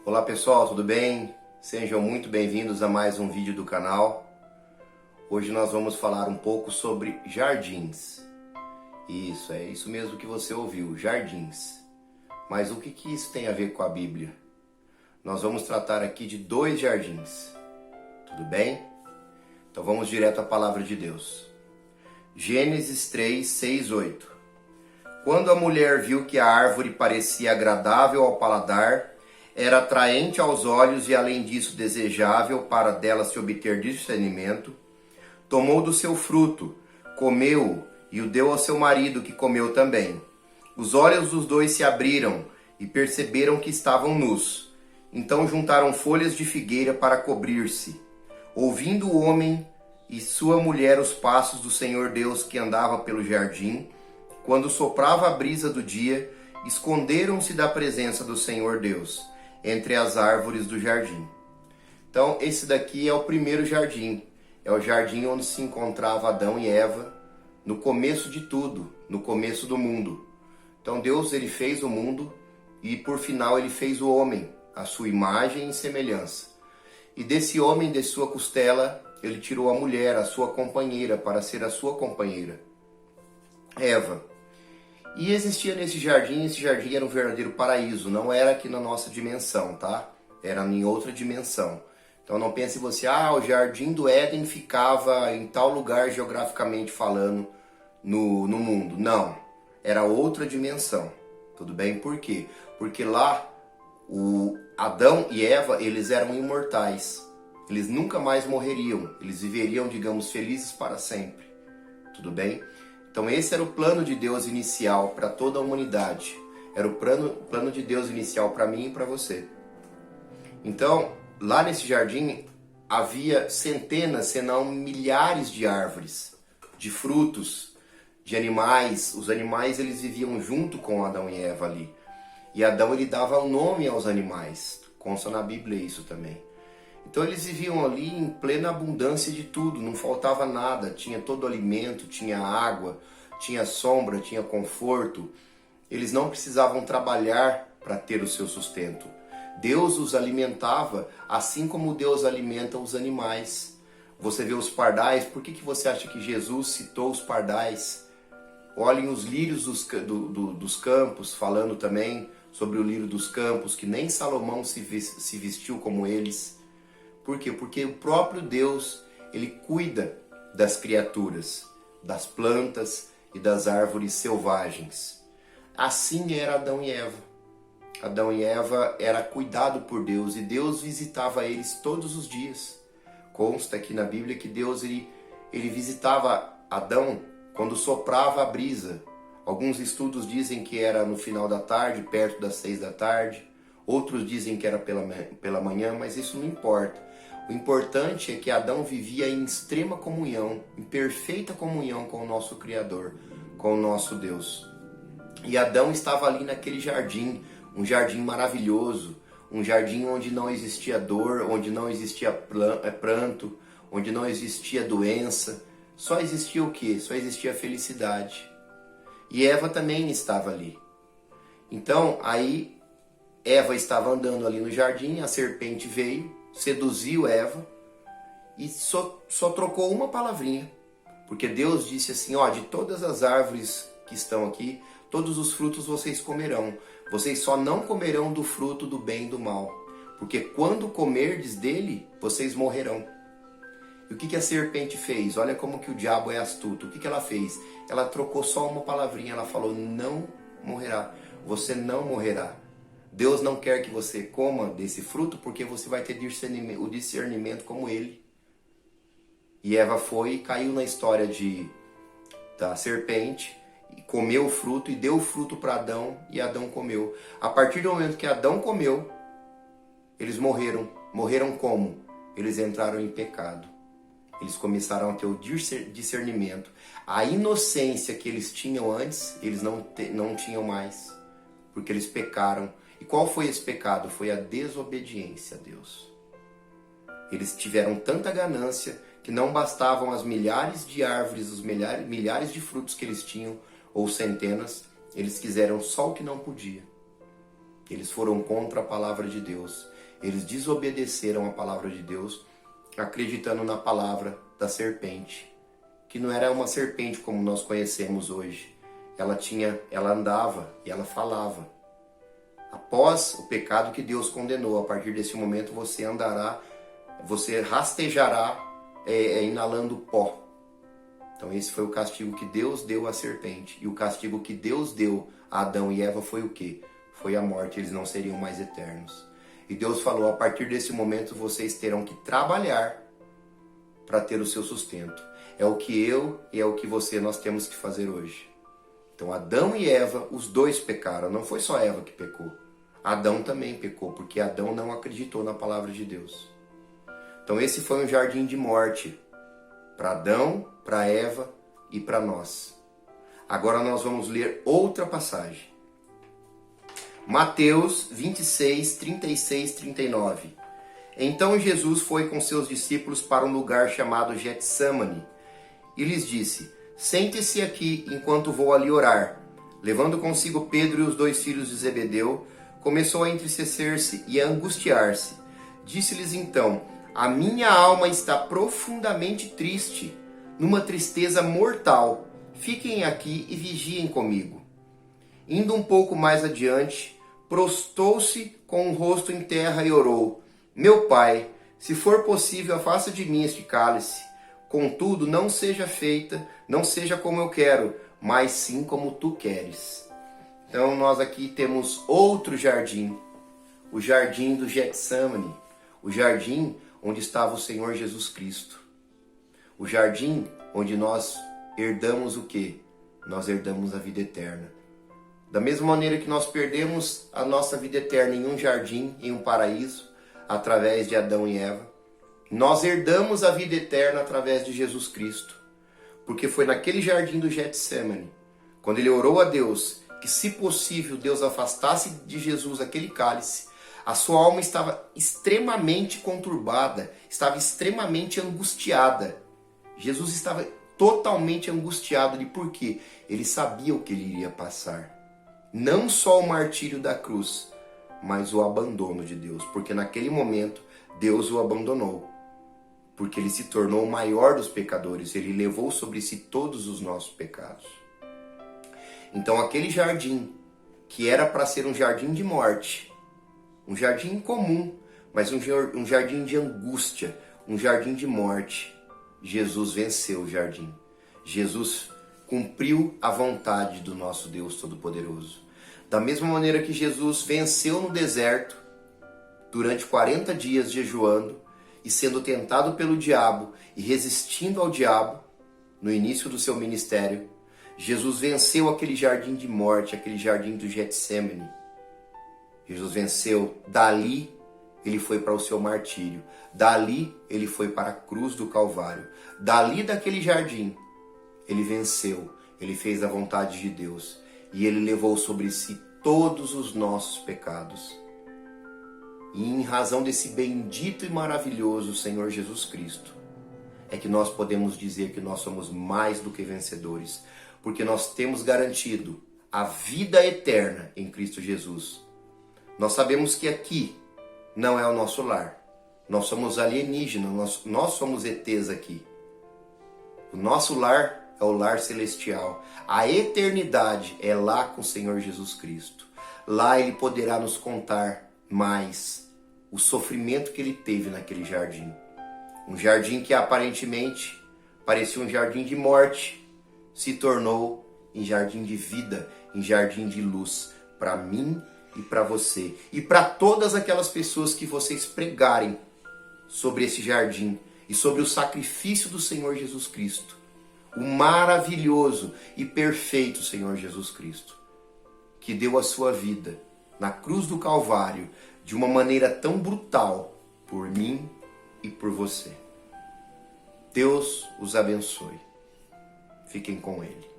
Olá pessoal, tudo bem? Sejam muito bem-vindos a mais um vídeo do canal. Hoje nós vamos falar um pouco sobre jardins. Isso, é isso mesmo que você ouviu, jardins. Mas o que isso tem a ver com a Bíblia? Nós vamos tratar aqui de 2 jardins, tudo bem? Então vamos direto à palavra de Deus. Gênesis 3, 6, 8. Quando a mulher viu que a árvore parecia agradável ao paladar, era atraente aos olhos e além disso desejável para dela se obter discernimento, tomou do seu fruto, comeu e o deu ao seu marido, que comeu também. Os olhos dos dois se abriram e perceberam que estavam nus. Então juntaram folhas de figueira para cobrir-se. Ouvindo o homem e sua mulher os passos do Senhor Deus que andava pelo jardim, quando soprava a brisa do dia, esconderam-se da presença do Senhor Deus, entre as árvores do jardim. Então, esse daqui é o primeiro jardim. É o jardim onde se encontrava Adão e Eva, no começo de tudo, no começo do mundo. Então, Deus ele fez o mundo e, por final, ele fez o homem, a sua imagem e semelhança. E desse homem, de sua costela, ele tirou a mulher, a sua companheira, para ser a sua companheira, Eva. E existia nesse jardim, esse jardim era um verdadeiro paraíso, não era aqui na nossa dimensão, tá? Era em outra dimensão. Então não pense você, o jardim do Éden ficava em tal lugar geograficamente falando no mundo. Não, era outra dimensão, tudo bem? Por quê? Porque lá, o Adão e Eva, eles eram imortais. Eles nunca mais morreriam, eles viveriam, digamos, felizes para sempre, tudo bem? Então esse era o plano de Deus inicial para toda a humanidade. Era o plano de Deus inicial para mim e para você. Então, lá nesse jardim havia centenas, se não milhares de árvores, de frutos, de animais. Os animais eles viviam junto com Adão e Eva ali. E Adão ele dava o nome aos animais. Consta na Bíblia isso também. Então eles viviam ali em plena abundância de tudo, não faltava nada, tinha todo o alimento, tinha água, tinha sombra, tinha conforto. Eles não precisavam trabalhar para ter o seu sustento. Deus os alimentava assim como Deus alimenta os animais. Você vê os pardais, por que você acha que Jesus citou os pardais? Olhem os lírios dos campos, falando também sobre o lírio dos campos, que nem Salomão se vestiu como eles. Por quê? Porque o próprio Deus, ele cuida das criaturas, das plantas e das árvores selvagens. Assim era Adão e Eva. Adão e Eva era cuidado por Deus e Deus visitava eles todos os dias. Consta aqui na Bíblia que Deus ele visitava Adão quando soprava a brisa. Alguns estudos dizem que era no final da tarde, perto das 6 da tarde. Outros dizem que era pela manhã, mas isso não importa. O importante é que Adão vivia em extrema comunhão, em perfeita comunhão com o nosso Criador, com o nosso Deus. E Adão estava ali naquele jardim, um jardim maravilhoso, um jardim onde não existia dor, onde não existia pranto, onde não existia doença. Só existia o quê? Só existia felicidade. E Eva também estava ali. Então, aí Eva estava andando ali no jardim, a serpente veio, seduziu Eva e só trocou uma palavrinha. Porque Deus disse assim, de todas as árvores que estão aqui, todos os frutos vocês comerão. Vocês só não comerão do fruto do bem e do mal. Porque quando comerdes dele, vocês morrerão. E o que a serpente fez? Olha como que o diabo é astuto. O que ela fez? Ela trocou só uma palavrinha. Ela falou, não morrerá. Você não morrerá. Deus não quer que você coma desse fruto porque você vai ter o discernimento como ele. E Eva foi e caiu na história da serpente, e comeu o fruto e deu o fruto para Adão e Adão comeu. A partir do momento que Adão comeu, eles morreram. Morreram como? Eles entraram em pecado. Eles começaram a ter o discernimento. A inocência que eles tinham antes, eles não tinham mais, porque eles pecaram. E qual foi esse pecado? Foi a desobediência a Deus. Eles tiveram tanta ganância que não bastavam as milhares de árvores, os milhares de frutos que eles tinham, ou centenas, eles quiseram só o que não podia. Eles foram contra a palavra de Deus. Eles desobedeceram a palavra de Deus, acreditando na palavra da serpente, que não era uma serpente como nós conhecemos hoje. Ela andava e ela falava. Após o pecado que Deus condenou, a partir desse momento você rastejará inalando pó. Então esse foi o castigo que Deus deu à serpente. E o castigo que Deus deu a Adão e Eva foi o quê? Foi a morte, eles não seriam mais eternos. E Deus falou, a partir desse momento vocês terão que trabalhar para ter o seu sustento. É o que eu e é o que você nós temos que fazer hoje. Então Adão e Eva, os dois pecaram, não foi só Eva que pecou. Adão também pecou, porque Adão não acreditou na palavra de Deus. Então esse foi um jardim de morte para Adão, para Eva e para nós. Agora nós vamos ler outra passagem. Mateus 26, 36, 39. Então Jesus foi com seus discípulos para um lugar chamado Getsêmani e lhes disse, sente-se aqui enquanto vou ali orar. Levando consigo Pedro e os 2 filhos de Zebedeu, começou a entristecer-se e a angustiar-se. Disse-lhes então, a minha alma está profundamente triste, numa tristeza mortal. Fiquem aqui e vigiem comigo. Indo um pouco mais adiante, prostou-se com o rosto em terra e orou, meu pai, se for possível, afasta de mim este cálice. Contudo, não seja como eu quero, mas sim como tu queres. Então nós aqui temos outro jardim, o jardim do Getsêmani, o jardim onde estava o Senhor Jesus Cristo. O jardim onde nós herdamos o quê? Nós herdamos a vida eterna. Da mesma maneira que nós perdemos a nossa vida eterna em um jardim, em um paraíso, através de Adão e Eva, nós herdamos a vida eterna através de Jesus Cristo. Porque foi naquele jardim do Getsêmani, quando ele orou a Deus, que se possível Deus afastasse de Jesus aquele cálice, a sua alma estava extremamente conturbada, estava extremamente angustiada. Jesus estava totalmente angustiado de por quê? Ele sabia o que ele iria passar. Não só o martírio da cruz, mas o abandono de Deus. Porque naquele momento, Deus o abandonou. Porque ele se tornou o maior dos pecadores. Ele levou sobre si todos os nossos pecados. Então aquele jardim, que era para ser um jardim de morte, um jardim comum, mas um jardim de angústia, um jardim de morte, Jesus venceu o jardim. Jesus cumpriu a vontade do nosso Deus Todo-Poderoso. Da mesma maneira que Jesus venceu no deserto, durante 40 dias jejuando e sendo tentado pelo diabo e resistindo ao diabo no início do seu ministério, Jesus venceu aquele jardim de morte, aquele jardim do Getsêmani. Jesus venceu. Dali ele foi para o seu martírio. Dali ele foi para a cruz do Calvário. Dali daquele jardim ele venceu. Ele fez a vontade de Deus. E ele levou sobre si todos os nossos pecados. E em razão desse bendito e maravilhoso Senhor Jesus Cristo, é que nós podemos dizer que nós somos mais do que vencedores. Porque nós temos garantido a vida eterna em Cristo Jesus. Nós sabemos que aqui não é o nosso lar. Nós somos alienígenas, nós somos ETs aqui. O nosso lar é o lar celestial. A eternidade é lá com o Senhor Jesus Cristo. Lá Ele poderá nos contar mais o sofrimento que Ele teve naquele jardim. Um jardim que aparentemente parecia um jardim de morte, se tornou em jardim de vida, em jardim de luz, para mim e para você. E para todas aquelas pessoas que vocês pregarem sobre esse jardim e sobre o sacrifício do Senhor Jesus Cristo. O maravilhoso e perfeito Senhor Jesus Cristo, que deu a sua vida na cruz do Calvário de uma maneira tão brutal por mim e por você. Deus os abençoe. Fiquem com Ele.